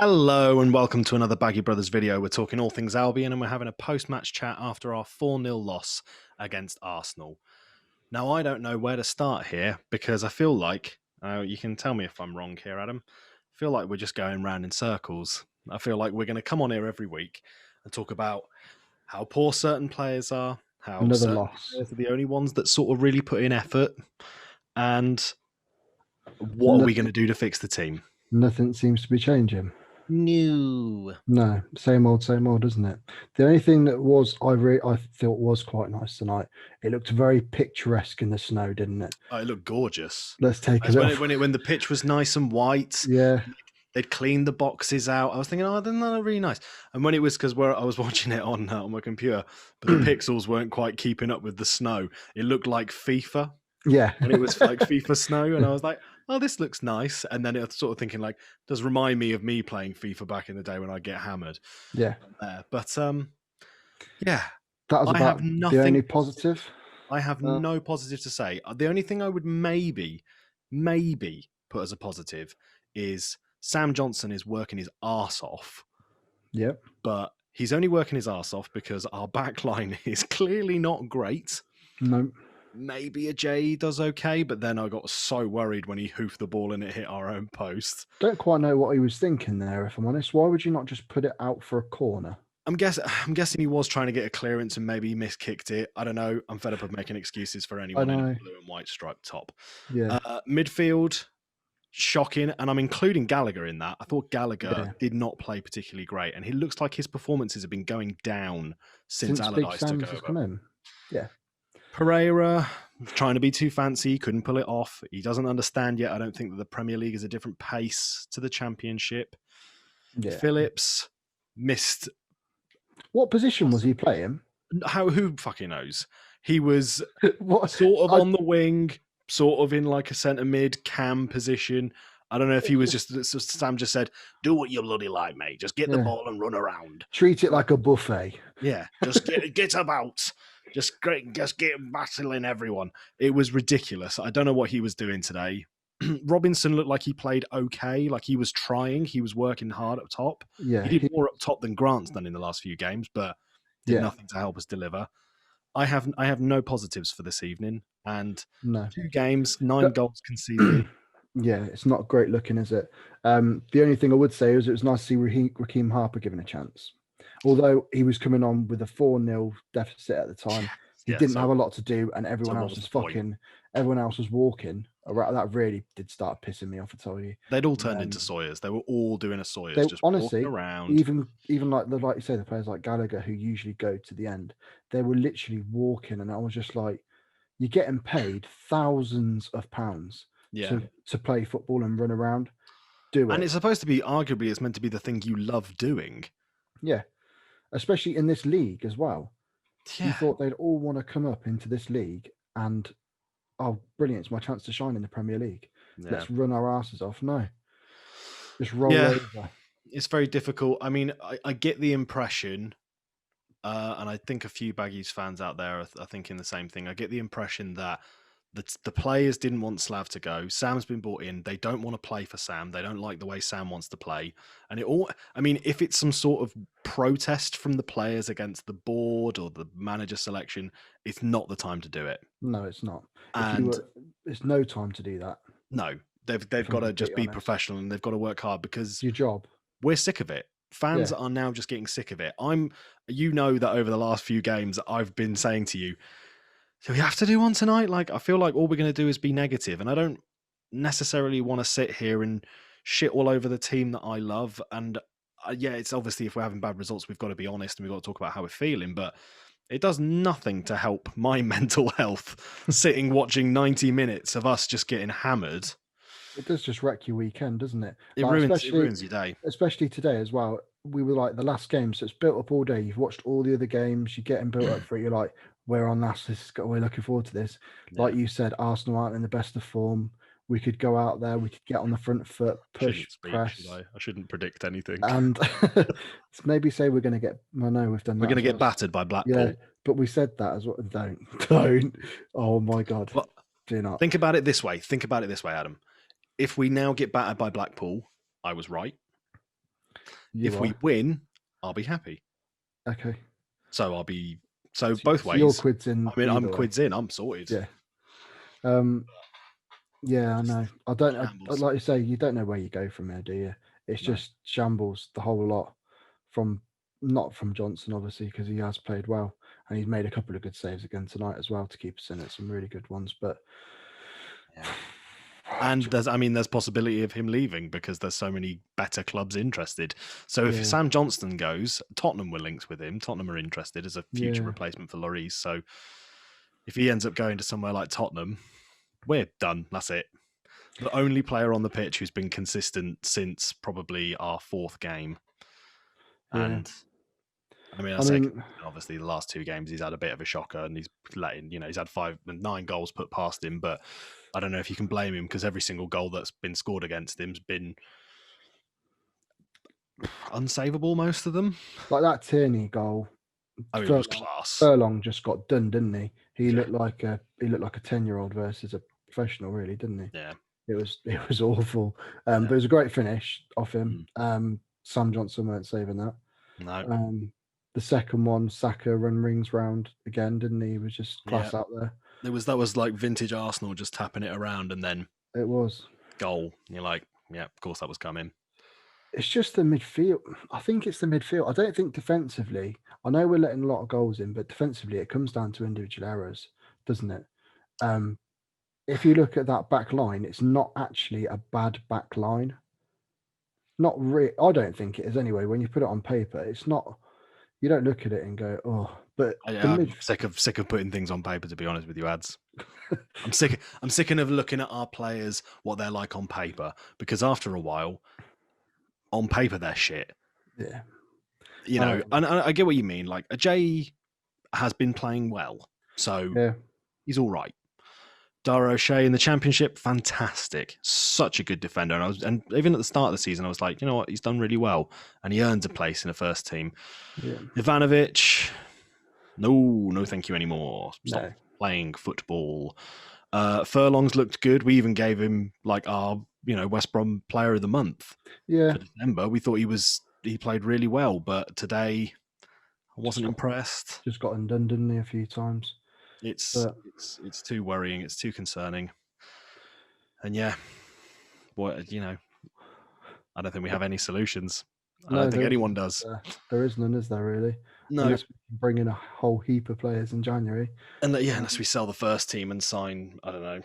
Hello and welcome to another Baggie Brothers video. We're talking all things Albion and we're having a post-match chat after our 4-0 loss against Arsenal. Now, I don't know where to start here because I feel like, you can tell me if I'm wrong here, Adam, I feel like we're just going round in circles. I feel like we're going to come on here every week and talk about how poor certain players are, how Another certain loss. players are the only ones that sort of really put in effort, and what are we going to do to fix the team? Nothing seems to be changing. No. No, same old, isn't it? The only thing that was I thought was quite nice tonight. It looked very picturesque in the snow, didn't it? Oh, it looked gorgeous. Let's take a As little. when the pitch was nice and white, Yeah, they'd cleaned the boxes out. I was thinking, oh, they're not really nice. And when it was because I was watching it on my computer, but the pixels weren't quite keeping up with the snow. It looked like FIFA yeah, when it was like FIFA snow, and I was like, oh, this looks nice. And then it was sort of thinking like, does remind me of me playing FIFA back in the day when I get hammered. yeah. But yeah, That was I have about the only nothing positive. I have no positive to say. The only thing I would maybe put as a positive is Sam Johnson is working his arse off, Yep. but he's only working his arse off because our back line is clearly not great. No. Maybe a J does okay, but then I got so worried when he hoofed the ball and it hit our own post. Don't quite know what he was thinking there, if I'm honest. Why would you not just put it out for a corner? I'm guessing he was trying to get a clearance and maybe he miskicked it. I don't know. I'm fed up of making excuses for anyone in a blue and white striped top. Yeah. Midfield, shocking, and I'm including Gallagher in that. I thought Gallagher did not play particularly great, and he looks like his performances have been going down since Allardyce took over. Come in. Yeah. Pereira, trying to be too fancy, couldn't pull it off. He doesn't understand yet. I don't think that the Premier League is a different pace to the Championship. Yeah. Phillips missed. What position was he playing? Who fucking knows? He was sort of on the wing, sort of in like a centre mid cam position. I don't know if he was just. Sam just said, "Do what you bloody like, mate. Just get the ball and run around. Treat it like a buffet." Yeah, just get about. Just get battling everyone. It was ridiculous. I don't know what he was doing today. Robinson looked like he played okay. Like he was trying. He was working hard up top. Yeah, he did more up top than Grant's done in the last few games, but did nothing to help us deliver. I have no positives for this evening, and 2 games, 9 goals conceded. Yeah, it's not great looking, is it? The only thing I would say is it was nice to see Raheem Harper given a chance. Although he was coming on with a 4-0 deficit at the time, he didn't have a lot to do, and everyone else was walking. That really did start pissing me off, I tell you. They'd all turned into Sawyers. They were all doing a Sawyers, just honestly, walking around. Even like you say, the players like Gallagher who usually go to the end, they were literally walking, and I was just like, you're getting paid thousands of pounds to play football and run around. Do it. And it's supposed to be, arguably, it's meant to be the thing you love doing. Yeah. Especially in this league as well. Yeah. You thought they'd all want to come up into this league and, oh, brilliant, it's my chance to shine in the Premier League. Yeah. Let's run our asses off. No. Just roll over. It's very difficult. I mean, I get the impression, and I think a few Baggies fans out there are thinking the same thing. I get the impression that the players didn't want Slav to go. Sam's been brought in. They don't want to play for Sam. They don't like the way Sam wants to play. And if it's some sort of protest from the players against the board or the manager selection, it's not the time to do it. No, it's not. And it's no time to do that. No, they've got to just be professional and they've got to work hard because it's your job. We're sick of it. Fans are now just getting sick of it. That over the last few games, I've been saying to you, so we have to do one tonight? Like, I feel like all we're going to do is be negative, and I don't necessarily want to sit here and shit all over the team that I love. And it's obviously if we're having bad results, we've got to be honest and we've got to talk about how we're feeling, but it does nothing to help my mental health sitting watching 90 minutes of us just getting hammered. It does just wreck your weekend, doesn't it? It ruins your day. Especially today as well. We were like the last game, so it's built up all day. You've watched all the other games, you're getting built up for it. You're like, we're on last. We're looking forward to this. Yeah. Like you said, Arsenal aren't in the best of form. We could go out there, we could get on the front foot, push, press. I shouldn't predict anything. And maybe say we're going to get. Well, no, we've done. We're going to get battered by Blackpool. Yeah, but we said that as well. Don't. Oh my God. Well, do not. Think about it this way, Adam. If we now get battered by Blackpool, I was right. If we win, I'll be happy. Okay. So I'll be both ways. Your quid's in. I mean, I'm quids in. I'm sorted. Yeah. Yeah, I know. I don't. Like you say, you don't know where you go from here, do you? It's just shambles the whole lot. Not from Johnson, obviously, because he has played well and he's made a couple of good saves again tonight as well to keep us in it. Some really good ones, but. Yeah. And there's possibility of him leaving because there's so many better clubs interested. So if Sam Johnston goes, Tottenham were linked with him. Tottenham are interested as a future replacement for Lloris. So if he ends up going to somewhere like Tottenham, we're done. That's it. The only player on the pitch who's been consistent since probably our 4th game. And I mean, obviously the last 2 games he's had a bit of a shocker and he's had 9 goals put past him, but I don't know if you can blame him because every single goal that's been scored against him's been unsavable, most of them. Like that Tierney goal. Oh, it was class. Furlong just got done, didn't he? He looked like a 10-year-old versus a professional, really, didn't he? Yeah. It was awful. But it was a great finish off him. Sam Johnson weren't saving that. No. The second one, Saka rings round again, didn't he? He was just class out there. That was like vintage Arsenal, just tapping it around and then it was goal. You're like, yeah, of course that was coming. It's just the midfield. I think it's the midfield. I don't think defensively. I know we're letting a lot of goals in, but defensively it comes down to individual errors, doesn't it? If you look at that back line, it's not actually a bad back line. Not really. I don't think it is anyway. When you put it on paper, it's not. You don't look at it and go, "Oh," but I'm sick of putting things on paper. To be honest with you, Ads, I'm sick of looking at our players, what they're like on paper, because after a while, on paper they're shit. Yeah, and I get what you mean. Like Ajay has been playing well, so he's all right. Dara O'Shea in the Championship, fantastic, such a good defender. And even at the start of the season, I was like, you know what, he's done really well, and he earns a place in the first team. Yeah. Ivanovic, no, thank you anymore. Stop playing football. Furlong's looked good. We even gave him like our, West Brom Player of the Month. Yeah. For December, we thought he played really well, but today I wasn't impressed. Just got undone, didn't he, a few times? It's too worrying. It's too concerning. And I don't think we have any solutions. I don't think anyone does. There is none, is there, really? No. Unless we can bring in a whole heap of players in January. And unless we sell the first team and sign, I don't know,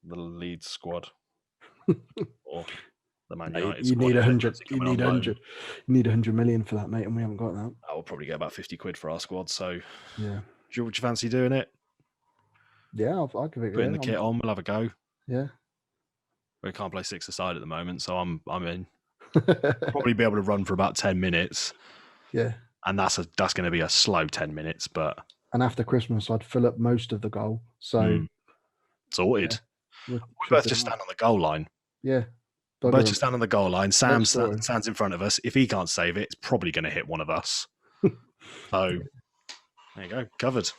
the Leeds squad. Or the Man United you squad. Need 100. You need 100. You need 100 million for that, mate, and we haven't got that. I will probably get about 50 quid for our squad, so... Yeah. Would you fancy doing it? Yeah, I'll give it a go. Putting the kit on, we'll have a go. Yeah. We can't play 6-a-side at the moment, so I'm in. Probably be able to run for about 10 minutes. Yeah. And that's going to be a slow 10 minutes, but... And after Christmas, I'd fill up most of the goal, so... Sorted. Yeah. We both just stand on the goal line. Yeah. We both just stand on the goal line. Sam stands in front of us. If he can't save it, it's probably going to hit one of us. So... There you go, covered,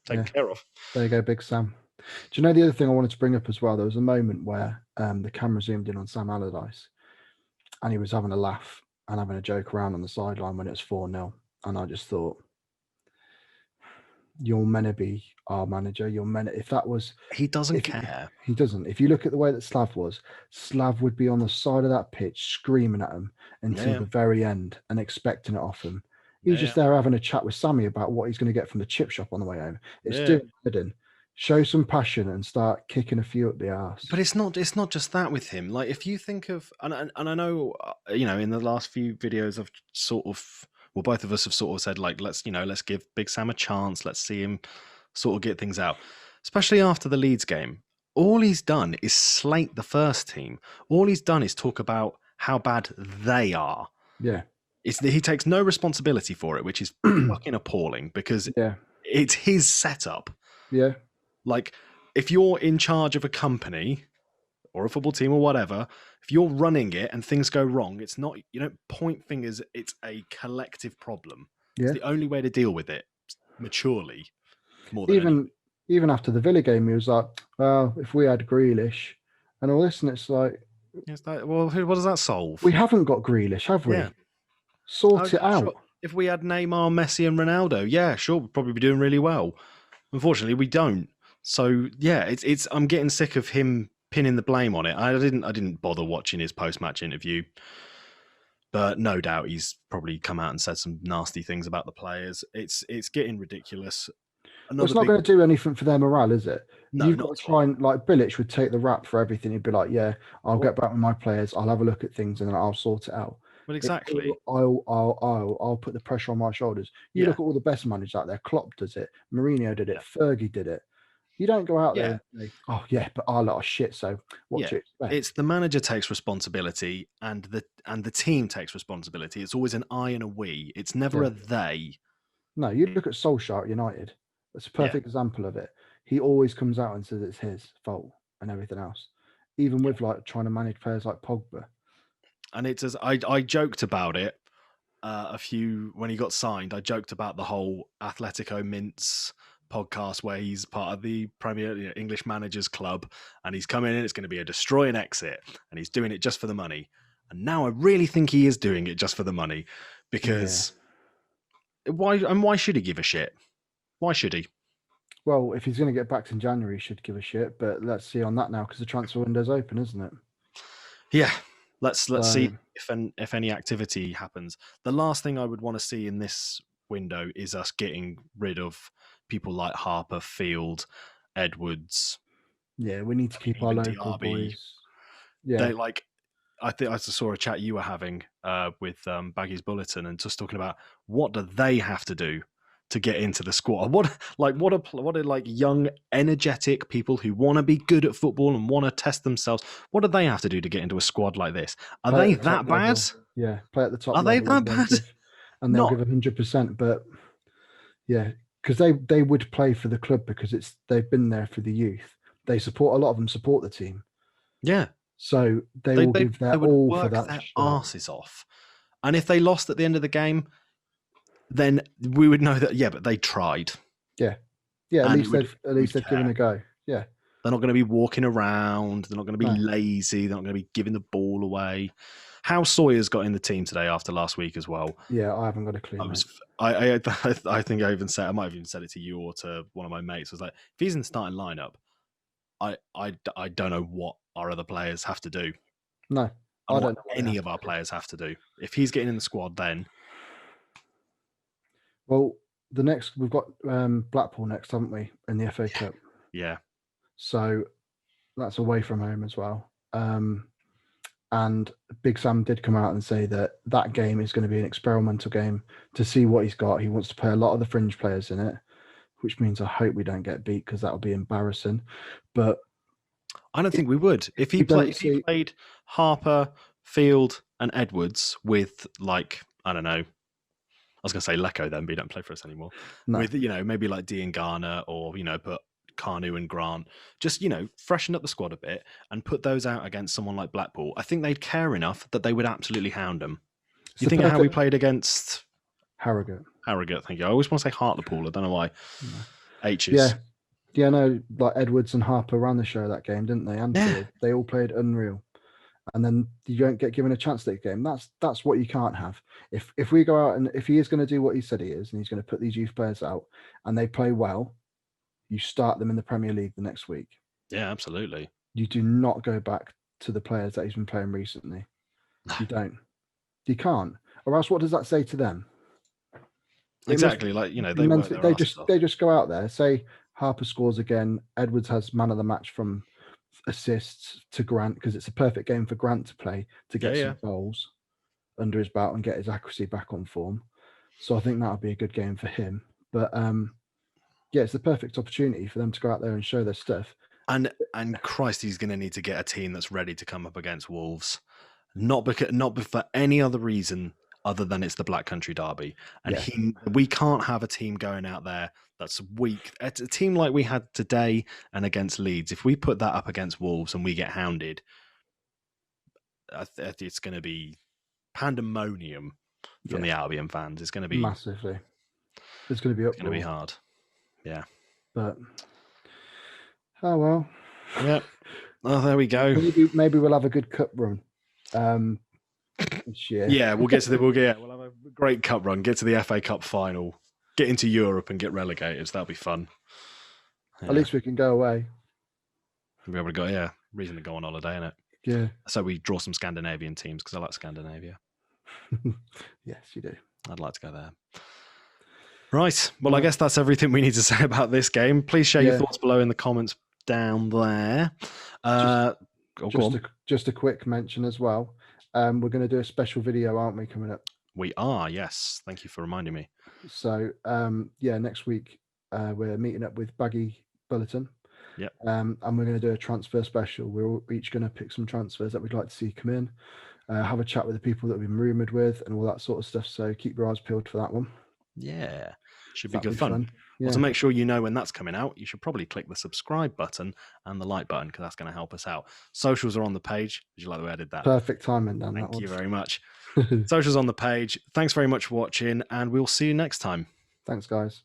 taken care of. There you go, Big Sam. Do you know the other thing I wanted to bring up as well? There was a moment where the camera zoomed in on Sam Allardyce and he was having a laugh and having a joke around on the sideline when it was 4-0. And I just thought, you're meant to be our manager. If that was... He doesn't care. He doesn't. If you look at the way that Slav would be on the side of that pitch screaming at him until the very end and expecting it off him. He's just there having a chat with Sammy about what he's going to get from the chip shop on the way home. It's doing good in. Show some passion and start kicking a few up the arse. But it's not just that with him. Like if you think of, and I know, in the last few videos I've both of us have sort of said like, let's give Big Sam a chance. Let's see him sort of get things out, especially after the Leeds game. All he's done is slate the first team. All he's done is talk about how bad they are. Yeah. He takes no responsibility for it, which is fucking appalling because it's his setup. Yeah. Like, if you're in charge of a company or a football team or whatever, if you're running it and things go wrong, it's not, you don't point fingers, it's a collective problem. Yeah. It's the only way to deal with it maturely. More than even after the Villa game, he was like, well, if we had Grealish and all this, and it's like, It's like, well, what does that solve? We haven't got Grealish, have we? Yeah. Sort it out. Sure. If we had Neymar, Messi, and Ronaldo, yeah, sure, we'd probably be doing really well. Unfortunately, we don't. So yeah, it's. I'm getting sick of him pinning the blame on it. I didn't bother watching his post match interview, but no doubt he's probably come out and said some nasty things about the players. It's getting ridiculous. Well, it's not going to do anything for their morale, is it? No, You've got to try and, like, Bilic would take the rap for everything. He'd be like, yeah, I'll get back with my players. I'll have a look at things and then I'll sort it out. Well, exactly. I'll put the pressure on my shoulders. You look at all the best managers out there. Klopp does it. Mourinho did it. Fergie did it. You don't go out there and say, oh, yeah, but our lot of shit, so what do you expect? It's the manager takes responsibility and the team takes responsibility. It's always an I and a we. It's never a they. No, you look at Solskjaer at United. That's a perfect example of it. He always comes out and says it's his fault and everything else, even with like trying to manage players like Pogba. And it's as I joked about it when he got signed. I joked about the whole Atletico Mints podcast where he's part of the Premier English Managers Club and he's coming in. It's going to be a destroy and exit, and he's doing it just for the money. And now I really think he is doing it just for the money, because why should he give a shit? Why should he? Well, if he's going to get backed in January, he should give a shit. But let's see on that now, because the transfer window's open, isn't it? Yeah, let's see if any activity happens. The last thing I would want to see in this window is us getting rid of people like Harper, Field, Edwards. Yeah, we need to keep our local boys. Yeah, they I think I saw a chat you were having with Baggies Bulletin, and just talking about what do they have to do to get into the squad. What are like young, energetic people who want to be good at football and want to test themselves? What do they have to do to get into a squad like this? Are they that bad? Yeah, play at the top. Are they that bad? And they'll give 100%. But yeah, because they would play for the club because they've been there for the youth. They support, a lot of them support the team. Yeah. So they will give their all for that. Their arses off. And if they lost at the end of the game, then we would know that, but they tried. Yeah. At least they've given a go. Yeah. They're not going to be walking around. They're not going to be lazy. They're not going to be giving the ball away. How Sawyer's got in the team today after last week as well. Yeah, I haven't got a clue. I think I might have even said it to you or to one of my mates. I was like, if he's in the starting lineup, I don't know what our other players have to do. No, I don't know what any of our players have to do. If he's getting in the squad, then. Well, we've got Blackpool next, haven't we, in the FA Cup? Yeah. So that's away from home as well. And Big Sam did come out and say that game is going to be an experimental game to see what he's got. He wants to play a lot of the fringe players in it, which means I hope we don't get beat, because that would be embarrassing. But I don't think we would. If he played Harper, Field, and Edwards with, like, I don't know, I was going to say Lecco then, but he don't play for us anymore. No. With, maybe like Dean Garner, or, put Carnu and Grant, just, freshen up the squad a bit and put those out against someone like Blackpool. I think they'd care enough that they would absolutely hound them. Do you think of how we played against Harrogate? Harrogate, thank you. I always want to say Hartlepool. I don't know why. No. H's. Yeah, no, like Edwards and Harper ran the show that game, didn't they? And they all played unreal. And then you don't get given a chance that game. That's what you can't have. If we go out and if he is going to do what he said he is, and he's going to put these youth players out and they play well, you start them in the Premier League the next week. Yeah, absolutely. You do not go back to the players that he's been playing recently. You don't. You can't. Or else, what does that say to them? Exactly. They just go out there, say Harper scores again. Edwards has man of the match from assists to Grant, because it's a perfect game for Grant to play to get some goals under his belt and get his accuracy back on form. So I think that would be a good game for him. But it's the perfect opportunity for them to go out there and show their stuff. And Christ, he's going to need to get a team that's ready to come up against Wolves, not for any other reason other than it's the Black Country Derby. And we can't have a team going out there that's weak. A team like we had today and against Leeds, if we put that up against Wolves and we get hounded, it's going to be pandemonium from the Albion fans. It's going to be massively. It's going to be up. It's going to be hard. Yeah. But oh well. Yeah. Oh, there we go. Maybe we'll have a good cup run this year. Yeah, we'll have a great cup run. Get to the FA Cup final. Get into Europe and get relegated. So that'll be fun. Yeah. At least we can go away. We'll be able to go. Reason to go on holiday, innit? Yeah. So we draw some Scandinavian teams because I like Scandinavia. Yes, you do. I'd like to go there. Right. Well, I guess that's everything we need to say about this game. Please share your thoughts below in the comments down there. Just a quick mention as well. We're going to do a special video, aren't we, coming up? We are, yes. Thank you for reminding me. So, next week we're meeting up with Baggie Bulletin. Yep. And we're going to do a transfer special. We're each going to pick some transfers that we'd like to see come in, have a chat with the people that we've been rumoured with and all that sort of stuff. So keep your eyes peeled for that one. Yeah, should be good fun. Yeah. Well, to make sure you know when that's coming out, you should probably click the subscribe button and the like button because that's going to help us out. Socials are on the page. Did you like the way I did that? Perfect timing, Dan. Thank you very much. Socials on the page. Thanks very much for watching, and we'll see you next time. Thanks, guys.